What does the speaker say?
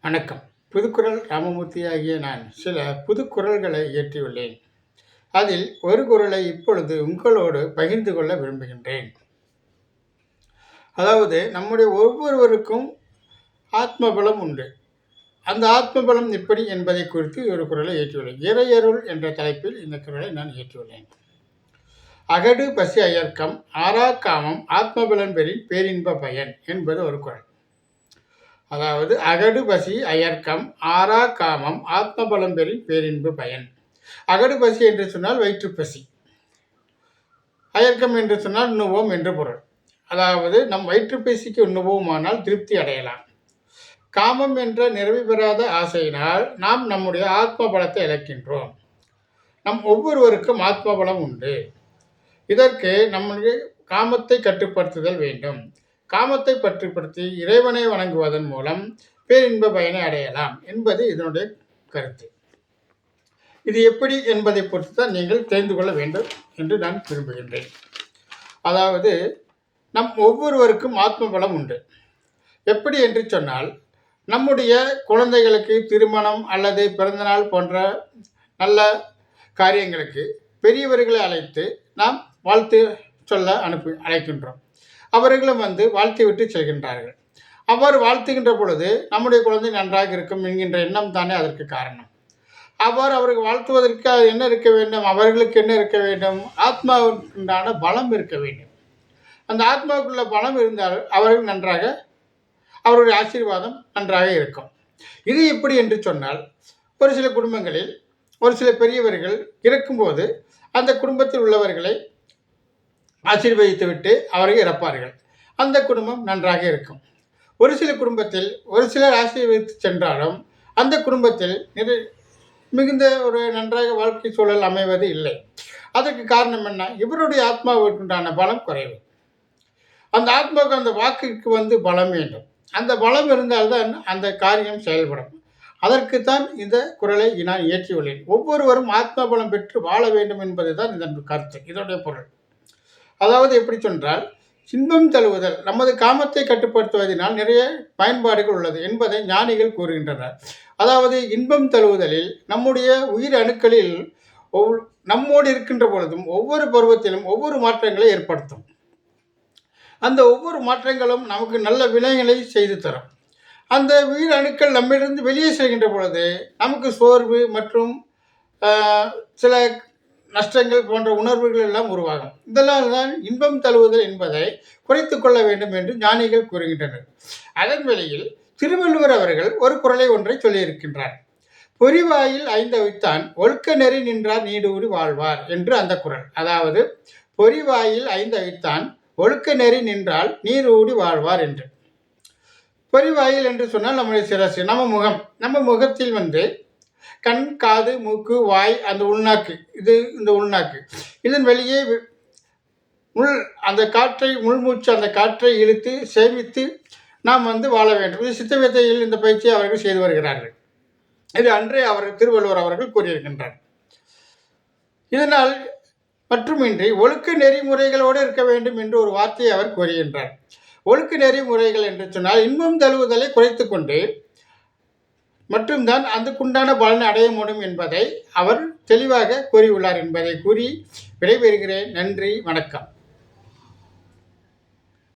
வணக்கம். புதுக்குறள் ராமமூர்த்தி ஆகிய நான் சில புதுக்குறள்களை இயற்றியுள்ளேன். அதில் ஒரு குறளை இப்பொழுது உங்களோடு பகிர்ந்து கொள்ள விரும்புகின்றேன். அதாவது நம்முடைய ஒவ்வொருவருக்கும் ஆத்மபலம் உண்டு. அந்த ஆத்மபலம் எப்படி என்பதை குறித்து ஒரு குறளை இயற்றியுள்ளேன். இறையருள் என்ற தலைப்பில் இந்த குறளை நான் இயற்றியுள்ளேன். அகடு பசி அயர்க்கம் ஆறா காமம் ஆத்மபலம் பெறின் பேரின்ப பயன் என்பது ஒரு குறள். அதாவது அகடு பசி அயர்க்கம் ஆறா காமம் ஆத்மபலம் பெறின் பேரின்பு பயன். அகடு பசி என்று சொன்னால் வயிற்றுப்பசி, அயர்க்கம் என்று சொன்னால் உண்ணுவோம் என்று பொருள். அதாவது நம் வயிற்றுப்பசிக்கு உண்ணுவோமானால் திருப்தி அடையலாம். காமம் என்ற நிறைவு பெறாத ஆசையினால் நாம் நம்முடைய ஆத்ம பலத்தை இழக்கின்றோம். நம் ஒவ்வொருவருக்கும் ஆத்மபலம் உண்டு. இதற்கு நம்முடைய காமத்தை கட்டுப்படுத்துதல் வேண்டும். காமத்தை பற்றுப்படுத்தி இறைவனை வணங்குவதன் மூலம் பேரின்ப பயனை அடையலாம் என்பது இதனுடைய கருத்து. இது எப்படி என்பதை பொறுத்து தான் நீங்கள் தெரிந்து கொள்ள வேண்டும் என்று நான் விரும்புகின்றேன். அதாவது நம் ஒவ்வொருவருக்கும் ஆத்ம பலம் உண்டு. எப்படி என்று சொன்னால், நம்முடைய குழந்தைகளுக்கு திருமணம் அல்லது பிறந்தநாள் போன்ற நல்ல காரியங்களுக்கு பெரியவர்களை அழைத்து நாம் வாழ்த்து சொல்ல அழைக்கின்றோம். அவர்களும் வந்து வாழ்த்தி விட்டு செல்கின்றார்கள். அவர் வாழ்த்துகின்ற பொழுது நம்முடைய குழந்தை நன்றாக இருக்கும் என்கின்ற எண்ணம் தானே அதற்கு காரணம். அவர்கள் வாழ்த்துவதற்கு அது என்ன இருக்க வேண்டும்? அவர்களுக்கு என்ன இருக்க வேண்டும்? ஆத்மாவுக்குண்டான பலம் இருக்க வேண்டும். அந்த ஆத்மாவுக்குள்ள பலம் இருந்தால் அவர்கள் நன்றாக, அவருடைய ஆசீர்வாதம் நன்றாக இருக்கும். இது எப்படி என்று சொன்னால், ஒரு சில குடும்பங்களில் ஒரு சில பெரியவர்கள் இறக்கும்போது அந்த குடும்பத்தில் உள்ளவர்களை ஆசீர்வதித்து விட்டு அவர்கள் இறப்பார்கள். அந்த குடும்பம் நன்றாக இருக்கும். ஒரு சில குடும்பத்தில் ஒரு சிலர் ஆசீர்வதித்து சென்றாலும் அந்த குடும்பத்தில் மிகுந்த ஒரு நன்றாக வாழ்க்கை சூழல் அமைவது இல்லை. அதற்கு காரணம் என்ன? இவருடைய ஆத்மாவுக்குண்டான பலம் குறைவு. அந்த ஆத்மாவுக்கு அந்த வாக்குக்கு வந்து பலம் வேண்டும். அந்த பலம் இருந்தால்தான் அந்த காரியம் செயல்படும். அதற்குத்தான் இந்த குறளை நான் இயற்றியுள்ளேன். ஒவ்வொருவரும் ஆத்ம பலம் பெற்று வாழ வேண்டும் என்பதுதான் இதன் கருத்து, இதனுடைய பொருள். அதாவது எப்படி சொன்னால், இன்பம் தழுவுதல் நமது காமத்தை கட்டுப்படுத்துவதனால் நிறைய பயன்பாடுகள் உள்ளது என்பதை ஞானிகள் கூறுகின்றனர். அதாவது இன்பம் தழுவுதலில் நம்முடைய உயிர் அணுக்களில் நம்மோடு இருக்கின்ற பொழுதும் ஒவ்வொரு பருவத்திலும் ஒவ்வொரு மாற்றங்களை ஏற்படுத்தும். அந்த ஒவ்வொரு மாற்றங்களும் நமக்கு நல்ல வினைகளை செய்து தரும். அந்த உயிர் அணுக்கள் நம்மிலிருந்து வெளியே செல்கின்ற பொழுது நமக்கு சோர்வு மற்றும் சில நஷ்டங்கள் போன்ற உணர்வுகள் எல்லாம் உருவாகும். இதெல்லாம் தான் இன்பம் தழுவுதல் என்பதை குறைத்து கொள்ள வேண்டும் என்று ஞானிகள் கூறுகின்றனர். அதன் வெளியில் திருவள்ளுவர் அவர்கள் ஒரு குறளை ஒன்றை சொல்லியிருக்கின்றார். பொறிவாயில் ஐந்தவித்தான் ஒழுக்க நெறி நின்றார் நீடூடி வாழ்வார் என்று அந்த குறள். அதாவது பொறிவாயில் ஐந்தவித்தான் ஒழுக்க நெறி நின்றால் நீடூடி வாழ்வார் என்று. பொறிவாயில் என்று சொன்னால் நம்முடைய சிரசு, நம்ம முகத்தில் வந்து கண், காது, மூக்கு, வாய், அந்த உள்நாக்கு, இந்த உள்நாக்கு, இதன் வெளியே அந்த காற்றை உள்மூச்சு, அந்த காற்றை இழுத்து சேமித்து நாம் வந்து வாழ வேண்டும். இது சித்த வித்தையில் இந்த பயிற்சியை அவர்கள் செய்து வருகிறார்கள். இது அன்றே திருவள்ளுவர் அவர்கள் கூறியிருக்கின்றார். இதனால் மட்டுமின்றி ஒழுக்க நெறிமுறைகளோடு இருக்க வேண்டும் என்று ஒரு வார்த்தையை அவர் கூறுகின்றார். ஒழுக்க நெறிமுறைகள் என்று சொன்னால் இன்பம் தழுவுதலை குறைத்து கொண்டு மட்டும்தான் அதுக்குண்டான பலனை அடைய முடியும் என்பதை அவர் தெளிவாக கூறியுள்ளார் என்பதை கூறி விடைபெறுகிறேன். நன்றி, வணக்கம்.